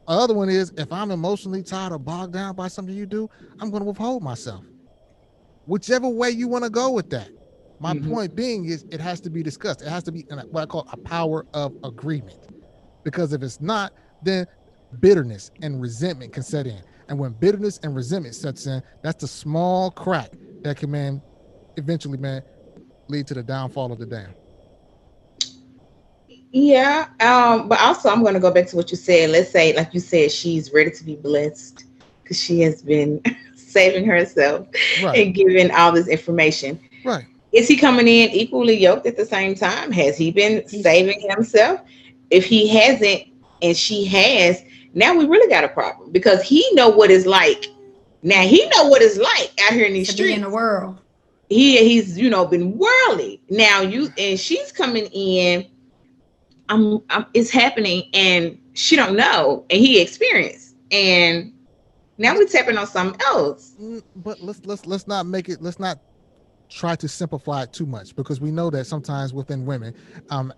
Other one is if I'm emotionally tired or bogged down by something you do, I'm going to withhold myself. Whichever way you want to go with that. My point being is it has to be discussed. It has to be what I call a power of agreement. Because if it's not, then bitterness and resentment can set in. And when bitterness and resentment sets in, that's the small crack that can, man, eventually, man, lead to the downfall of the dam. Yeah. But also I'm gonna go back to what you said. Let's say, like you said, she's ready to be blessed because she has been saving herself Right. and giving all this information. Right. Is he coming in equally yoked at the same time? Has he been saving himself? If he hasn't and she has, now we really got a problem because he know what it's like. Now he know what it's like out here in these to streets. be in the world. He's been worldly. Now you and she's coming in. It's happening and she don't know and he experienced and now we're tapping on something else. But let's not make it. Let's not try to simplify it too much because we know that sometimes within women,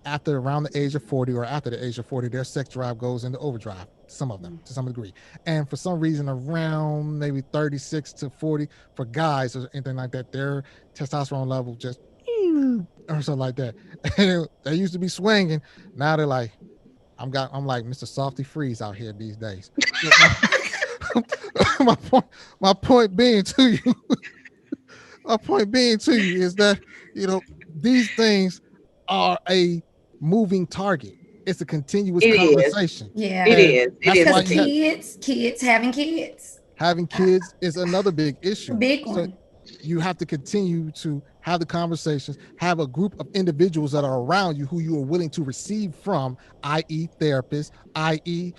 after around the age of 40 or after the age of 40, their sex drive goes into overdrive. Some of them, to some degree, and for some reason, around maybe 36 to 40 for guys or anything like that, their testosterone level just or something like that. And they used to be swinging. Now they're like, I'm like Mr. Softy Freeze out here these days. my point being to you. My point being to you is that, these things are a moving target. It's a continuous conversation. Yeah. It is. Because kids having kids. Having kids is another big issue. Big one. You have to continue to have the conversations, have a group of individuals that are around you who you are willing to receive from, i.e. therapists, i.e.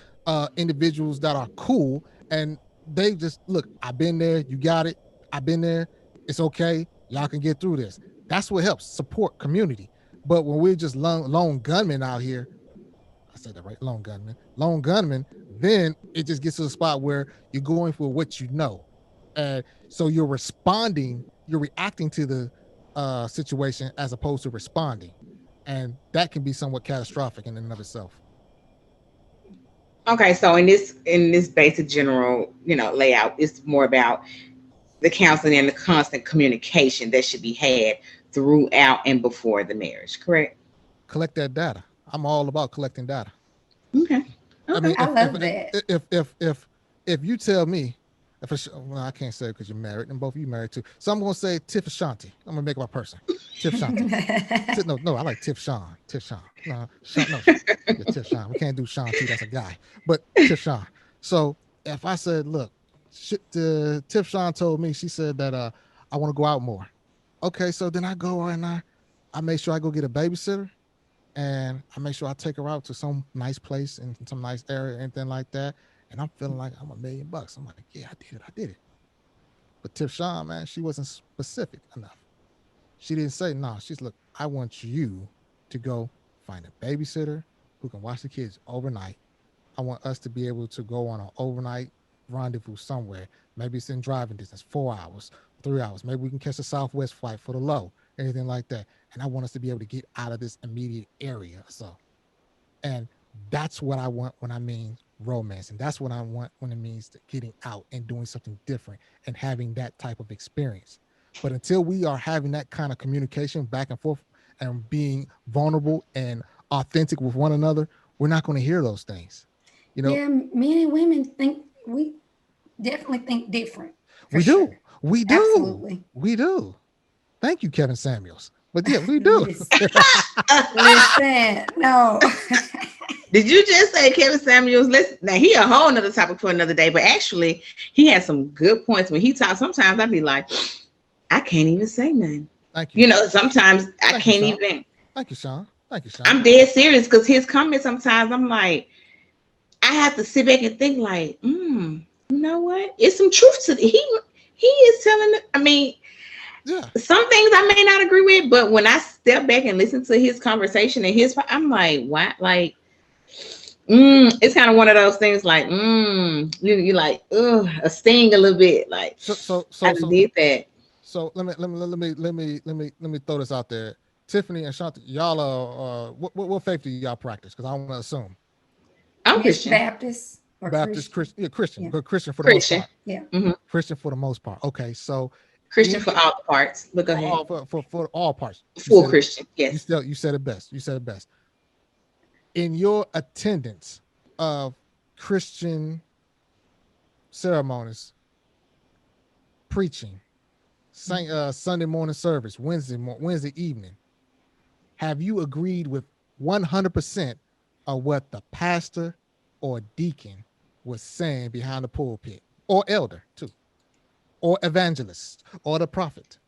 Individuals that are cool. And they just, look, I've been there. You got it. I've been there. It's okay. Y'all can get through this. That's what helps support community. But when we're just lone gunmen out here, I said that right, lone gunmen, then it just gets to the spot where you're going for what you know. So you're reacting to the situation as opposed to responding. And that can be somewhat catastrophic in and of itself. Okay, so in this basic general, layout, it's more about the counseling and the constant communication that should be had throughout and before the marriage, correct? Collect that data. I'm all about collecting data. Okay. I mean, I love that. If you tell me, I can't say because you're married and both of you married too. So I'm going to say Tiff Ashanti. I'm going to make it my person. Tiff Ashanti. No, I like Tiff Sean. Tiff Sean. Tiff Sean. We can't do Sean too. That's a guy. But Tiff Sean. So if I said, look, Tiff Sean told me, she said that I want to go out more. Okay, so then I go and I make sure I go get a babysitter and I make sure I take her out to some nice place in some nice area, anything like that. And I'm feeling like I'm $1 million. I'm like, yeah, I did it. But Tiff Sean, man, she wasn't specific enough. She didn't say, no, she's look, I want you to go find a babysitter who can watch the kids overnight. I want us to be able to go on an overnight rendezvous somewhere. Maybe it's in driving distance, 4 hours, 3 hours. Maybe we can catch a Southwest flight for the low, anything like that. And I want us to be able to get out of this immediate area. So, and that's what I want when I mean romance. And that's what I want when it means to getting out and doing something different and having that type of experience. But until we are having that kind of communication back and forth and being vulnerable and authentic with one another, we're not going to hear those things. You know, Yeah, men and women think we definitely think different. For we do. sure. We do. Absolutely. We do. Thank you, Kevin Samuels. But yeah, we do. Listen, no. Did you just say Kevin Samuels? Now he a whole nother topic for another day, but actually he had some good points when he talks. Sometimes I'd be like, I can't even say nothing. Thank you. You know, sometimes I Thank you, can't Sean. even. Thank you, Sean. Thank you, Sean. I'm dead serious because his comments sometimes I'm like, I have to sit back and think like, you know what? It's some truth to he is telling. I mean, Yeah. some things I may not agree with, but when I step back and listen to his conversation and I'm like, what? Like, it's kind of one of those things like, you like, a sting a little bit. Like, So I did that. So let me throw this out there. Tiffany and Shanta, y'all are what faith do y'all practice? Because I want to assume I'm Christian. Baptist or Baptist, Christian, Yeah. but Christian for the Christian. most part. Yeah. Mm-hmm. Christian for the most part. Okay, so Christian for all the parts. But go ahead. For all parts. Full Christian. Yes. You said it best. You said it best. In your attendance of Christian ceremonies, preaching, Sunday morning service, Wednesday evening, have you agreed with 100% of what the pastor or deacon was saying behind the pulpit, or elder too, or evangelist, or the prophet?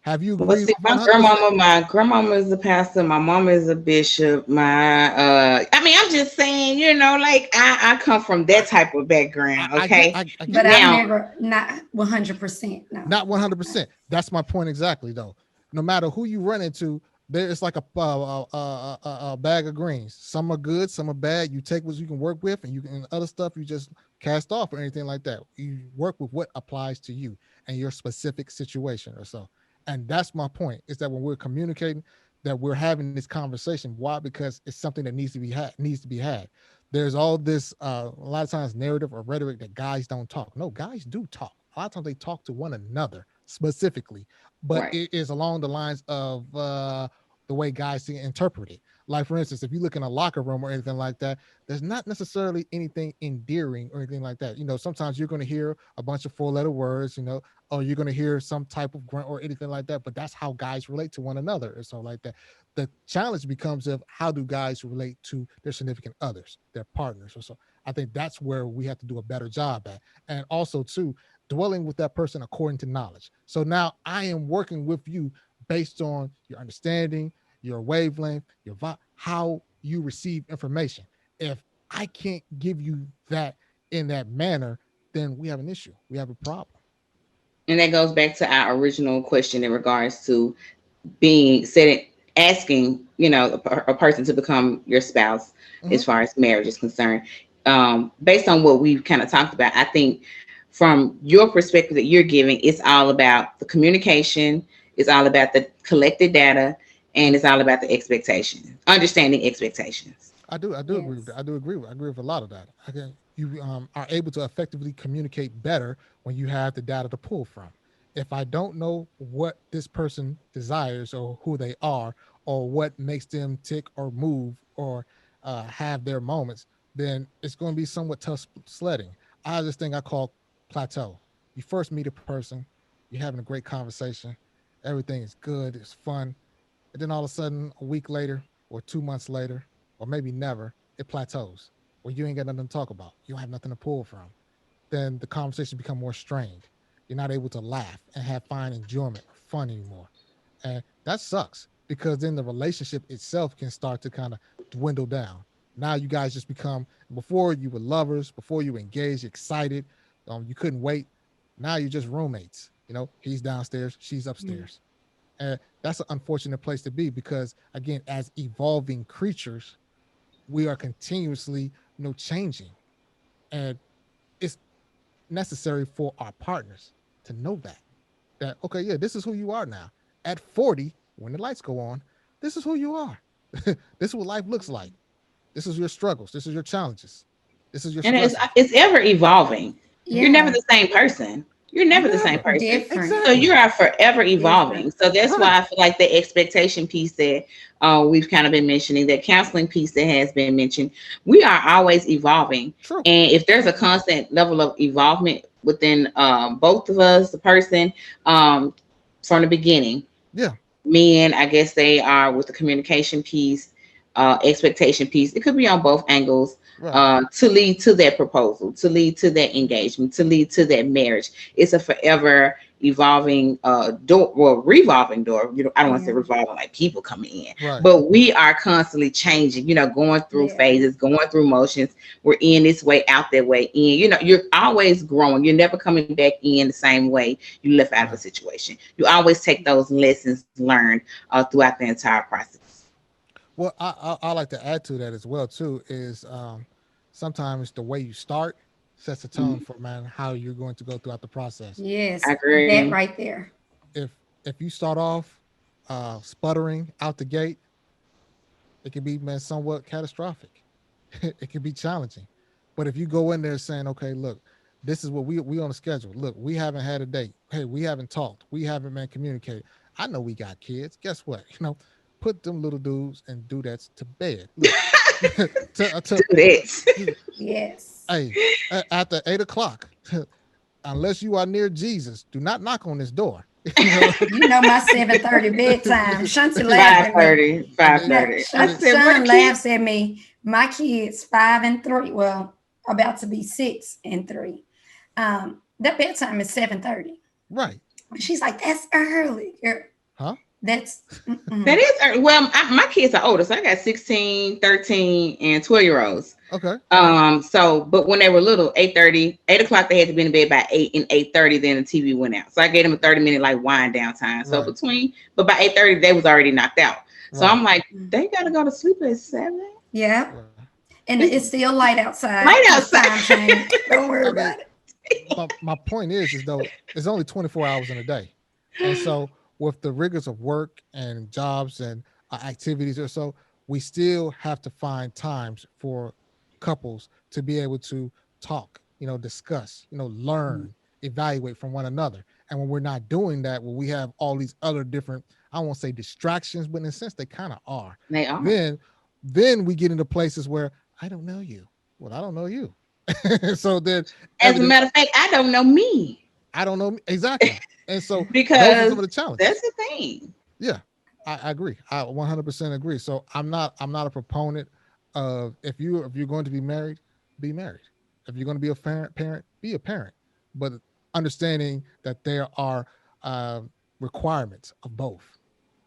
Have you agreed? Well, see, my grandmama is a pastor. My mama is a bishop. I mean, I'm just saying, you know, like I come from that type of background. Okay, but I've never, not 100%. No, not 100%. That's my point exactly, though. No matter who you run into, it's like a bag of greens. Some are good, some are bad. You take what you can work with, and other stuff you just cast off or anything like that. You work with what applies to you and your specific situation or so. And that's my point, is that when we're communicating, that we're having this conversation. Why? Because it's something that needs to be had. There's all this a lot of times narrative or rhetoric that guys don't talk. No, guys do talk. A lot of times they talk to one another specifically, but right. It is along the lines of the way guys interpret it. Like, for instance, if you look in a locker room or anything like that, there's not necessarily anything endearing or anything like that. You know, sometimes you're going to hear a bunch of 4-letter words, you know, or you're going to hear some type of grunt or anything like that. But that's how guys relate to one another or so like that. The challenge becomes of how do guys relate to their significant others, their partners or so. I think that's where we have to do a better job at. And also, too, dwelling with that person according to knowledge. So now I am working with you based on your understanding, your wavelength, your vibe, how you receive information. If I can't give you that in that manner, then we have an issue. We have a problem. And that goes back to our original question in regards to asking, you know, a person to become your spouse, as far as marriage is concerned. Based on what we've kind of talked about, I think from your perspective that you're giving, it's all about the communication, it's all about the collected data, and it's all about the expectations, understanding expectations. I do agree with that. I agree with a lot of that. You are able to effectively communicate better when you have the data to pull from. If I don't know what this person desires or who they are or what makes them tick or move or have their moments, then it's going to be somewhat tough sledding. I have this thing I call plateau. You first meet a person, you're having a great conversation, everything is good, it's fun, and then all of a sudden, a week later or 2 months later, or maybe never, it plateaus, where you ain't got nothing to talk about. You don't have nothing to pull from. Then the conversation become more strained. You're not able to laugh and have fun enjoyment or fun anymore. And that sucks because then the relationship itself can start to kind of dwindle down. Now you guys just become, before you were lovers, before you were engaged, excited, you couldn't wait. Now you're just roommates. You know, he's downstairs, she's upstairs. And that's an unfortunate place to be because, again, as evolving creatures, we are continuously, changing. And it's necessary for our partners to know that, okay, yeah, this is who you are now. At 40, when the lights go on, this is who you are. This is what life looks like. This is your struggles. This is your challenges. This is your And stressor. it's ever evolving. You're never Yeah, the same person. You're never the same Never. person. different, So you Exactly. are forever evolving. different. So that's Right. why I feel like the expectation piece that we've kind of been mentioning, that counseling piece that has been mentioned, we are always evolving. True. And if there's a constant level of evolvement within both of us, the person, um, from the beginning, Yeah. men, I guess they are with the communication piece, expectation piece. It could be on both angles, Right. to lead to that proposal, to lead to that engagement, to lead to that marriage. It's a forever evolving door, well, revolving door. You know, I don't want to say Yeah, revolving like people coming in, Right. but we are constantly changing. You know, going through yeah, phases, going through motions. We're in this way, out that way, in. You know, you're always growing. You're never coming back in the same way you left out of a Right. situation. You always take those lessons learned throughout the entire process. Well, I like to add to that as well too is sometimes the way you start sets a tone Mhm. for man how you're going to go throughout the process. I yes, that agree. right there. If if you start off sputtering out the gate, it can be man somewhat catastrophic. It can be challenging. But if you go in there saying, okay, look, this is what we on a schedule. Look, we haven't had a date. Hey, we haven't talked. We haven't man communicated. I know we got kids. Guess what? Put them little dudes and dudettes to bed. Look, Do that. Yes. hey, after 8 o'clock, unless you are near Jesus, do not knock on this door. you know, You know my 7:30 bedtime. Shanti laughed Five at me. thirty, and five it, Now, thirty. I and it, said, "Where the Sean kids?" laughs at me. My kids, 5 and 3, well, about to be 6 and 3. Their bedtime is 7:30. right? She's like, that's early. Huh? That's That mm-mm. is well. My kids are older, so I got 16, 13, and 12-year olds. Okay. So, but when they were little, 8:30, 8 o'clock, they had to be in bed by 8, and 8:30, then the TV went out. So I gave them a 30-minute like wind down time. So Right. between, but by 8:30, they was already knocked out. So Right. I'm like, they gotta go to sleep at 7. Yeah. Right. And It's it's still light outside light because outside. time change. Don't worry I mean, about it. my point is though it's only 24 hours in a day, and so with the rigors of work and jobs and activities or so, we still have to find times for couples to be able to talk, discuss, learn, evaluate from one another. And when we're not doing that, when we have all these other different, I won't say distractions, but in a sense they kind of are, They are. then then we get into places where I don't know you. Well, I don't know you. So then As a everything matter of fact, I don't know me I don't know exactly. And so those are because some of the challenges. that's the thing. Yeah, I agree. I 100% agree. So I'm not a proponent of if you're going to be married, be married. If you're going to be a parent, be a parent. But understanding that there are uh, requirements of both.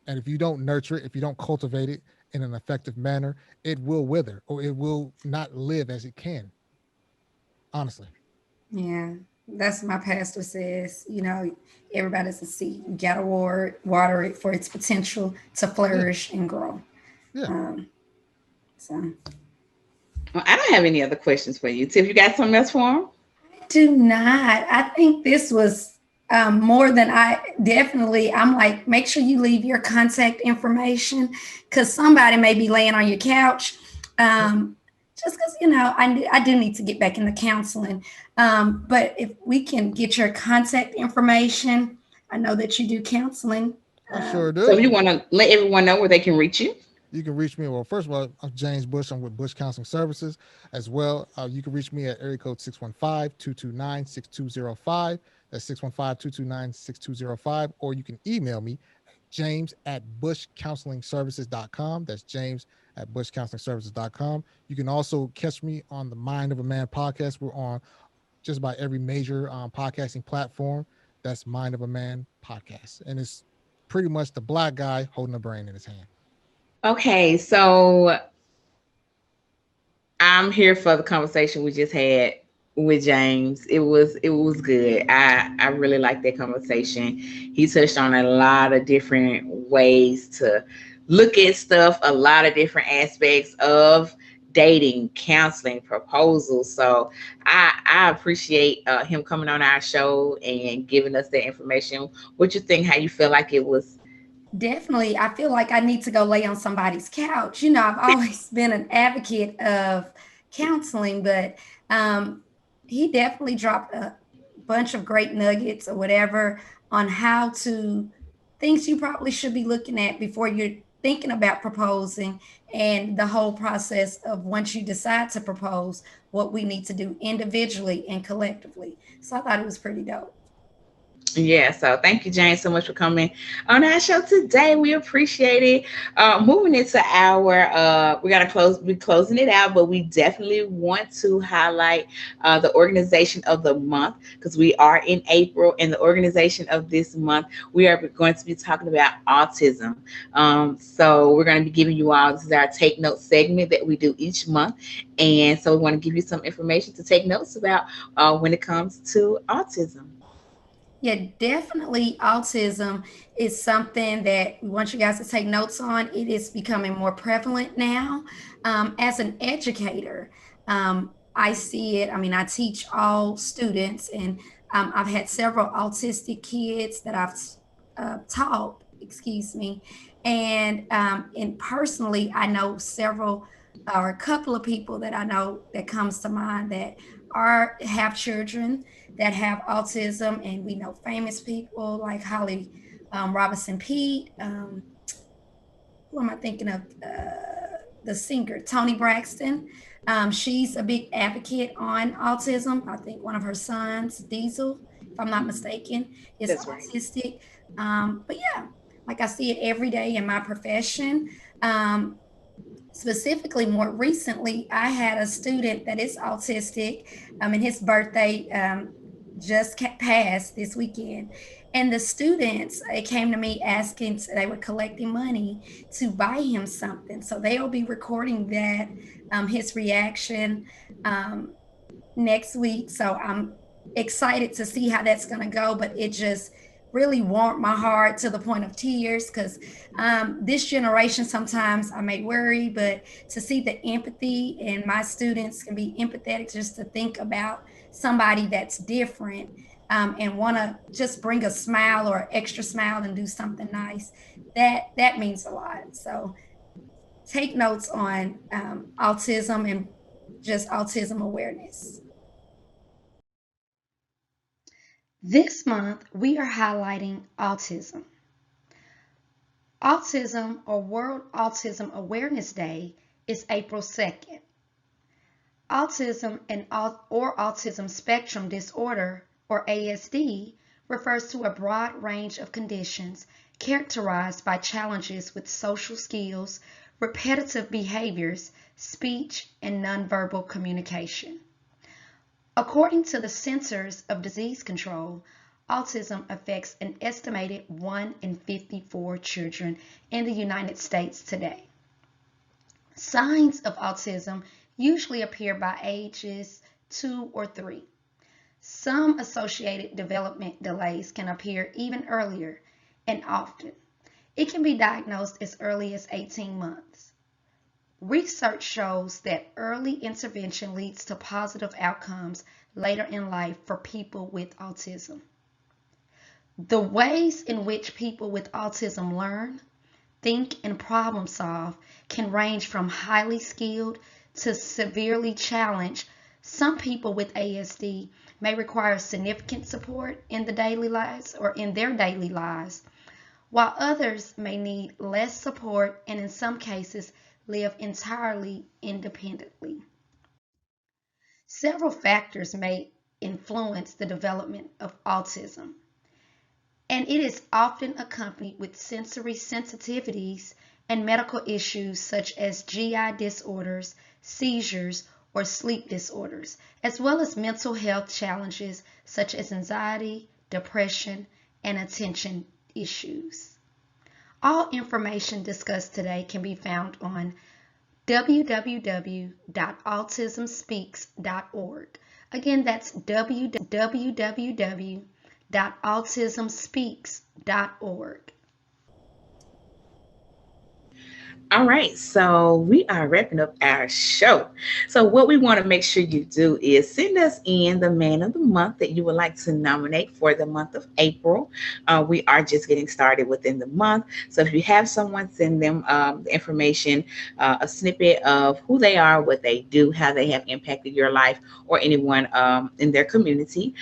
And if you don't nurture it, if you don't cultivate it in an effective manner, it will wither or it will not live as it can. Honestly. Yeah. That's my pastor says, everybody's a seed. You gotta water it for its potential to Yeah. flourish and grow. Yeah. Um, so Well, I don't have any other questions for you. Tiff, you got something else for him? do not. I think this was more than I'm like, make sure you leave your contact information because somebody may be laying on your couch. Just because, I do need to get back into counseling. But if we can get your contact information, I know that you do counseling. I sure So if do. you want to let everyone know where they can reach you. You can reach me. Well, first of all, I'm James Bush. I'm with Bush Counseling Services as well. You can reach me at area code 615-229-6205. That's 615-229-6205. Or you can email me, james@bushcounselingservices.com. That's james@bushcounselingservices.com. You can also catch me on the Mind of a Man podcast. We're on just about every major podcasting platform. That's Mind of a Man podcast. And it's pretty much the black guy holding a brain in his hand. Okay, so I'm here for the conversation we just had with James. It was good. I really liked that conversation. He touched on a lot of different ways to look at stuff, a lot of different aspects of dating, counseling, proposals. So I appreciate him coming on our show and giving us that information. What you think? How you feel like it was? Definitely, I feel like I need to go lay on somebody's couch. I've always been an advocate of counseling, but he definitely dropped a bunch of great nuggets or whatever on how to things you probably should be looking at before you're thinking about proposing, and the whole process of once you decide to propose, what we need to do individually and collectively. So I thought it was pretty dope. Yeah, so thank you, Jane, so much for coming on our show today. We appreciate it. Moving into our, we gotta be closing it out, but we definitely want to highlight the organization of the month, because we are in April, and the organization of this month we are going to be talking about autism. So we're going to be giving you all, this is our take notes segment that we do each month, and so we want to give you some information to take notes about when it comes to autism. Yeah, definitely autism is something that we want you guys to take notes on. It is becoming more prevalent now. As an educator, I see it. I mean, I teach all students, and I've had several autistic kids that I've taught, excuse me. And personally, I know several or a couple of people that I know that comes to mind that are have children that have autism, and we know famous people like Holly Robinson Pete. Who am I thinking of? The singer Tony Braxton. She's a big advocate on autism. I think one of her sons, Diesel, if I'm not mistaken, is That's right. autistic. But yeah, like I see it every day in my profession. Um, Specifically, more recently, I had a student that is autistic, and his birthday just passed this weekend. And the students came to me asking, they were collecting money to buy him something. So they'll be recording that, his reaction um, next week. So I'm excited to see how that's going to go. But it just really warmed my heart to the point of tears, because this generation, sometimes I may worry, but to see the empathy, and my students can be empathetic just to think about somebody that's different, and want to just bring a smile or extra smile and do something nice, that means a lot. So take notes on autism and just autism awareness. This month, we are highlighting autism. Autism, or World Autism Awareness Day, is April 2nd. Autism or autism spectrum disorder, or ASD, refers to a broad range of conditions characterized by challenges with social skills, repetitive behaviors, speech, and nonverbal communication. According to the Centers of Disease Control, autism affects an estimated 1 in 54 children in the United States today. Signs of autism usually appear by ages 2 or 3. Some associated development delays can appear even earlier, and often it can be diagnosed as early as 18 months. Research shows that early intervention leads to positive outcomes later in life for people with autism. The ways in which people with autism learn, think, and problem solve can range from highly skilled to severely challenged. Some people with ASD may require significant support in their daily lives, while others may need less support and in some cases live entirely independently. Several factors may influence the development of autism, and it is often accompanied with sensory sensitivities and medical issues such as GI disorders, seizures, or sleep disorders, as well as mental health challenges such as anxiety, depression, and attention issues. All information discussed today can be found on www.autismspeaks.org. Again, that's www.autismspeaks.org. All right, so we are wrapping up our show. So, what we want to make sure you do is send us in the man of the month that you would like to nominate for the month of April. We are just getting started within the month. So, if you have someone, send them the information, a snippet of who they are, what they do, how they have impacted your life or anyone in their community.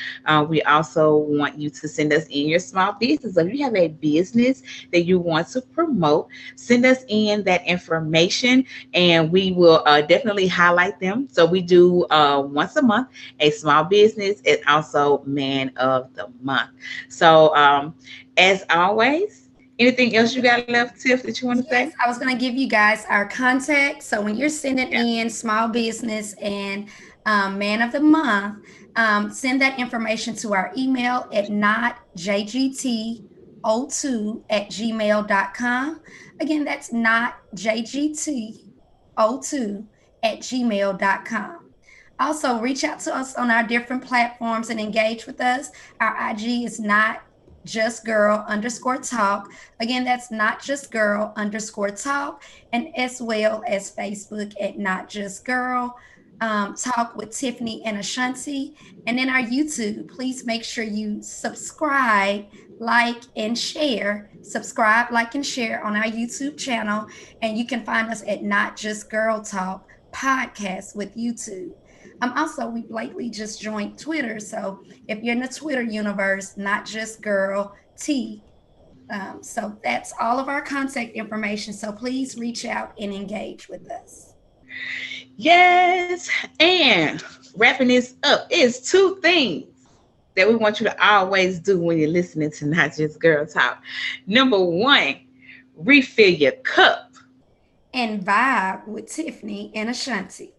We also want you to send us in your small business. So, if you have a business that you want to promote, send us in that information and we will definitely highlight them. So we do once a month a small business and also man of the month. So as always, anything else you got left, Tiff, that you want to Yes, say? I was going to give you guys our contact. So when you're sending Yeah. in small business and man of the month, send that information to our email at notjgt02@gmail.com. Again, that's notjgt02@gmail.com. Also, reach out to us on our different platforms and engage with us. Our IG is not just girl underscore talk. Again, that's not just girl underscore talk, and as well as Facebook at not just girl talk with Tiffany and Ashanti. And then our YouTube, please make sure you subscribe, like, and share. Subscribe, like, and share on our YouTube channel. And you can find us at Not Just Girl Talk podcast with YouTube. Also, we lately just joined Twitter. So if you're in the Twitter universe, Not Just Girl T. So that's all of our contact information. So please reach out and engage with us. Yes. And wrapping this up is two things that we want you to always do when you're listening to Not Just Girl Talk. Number one, refill your cup. And vibe with Tiffany and Ashanti.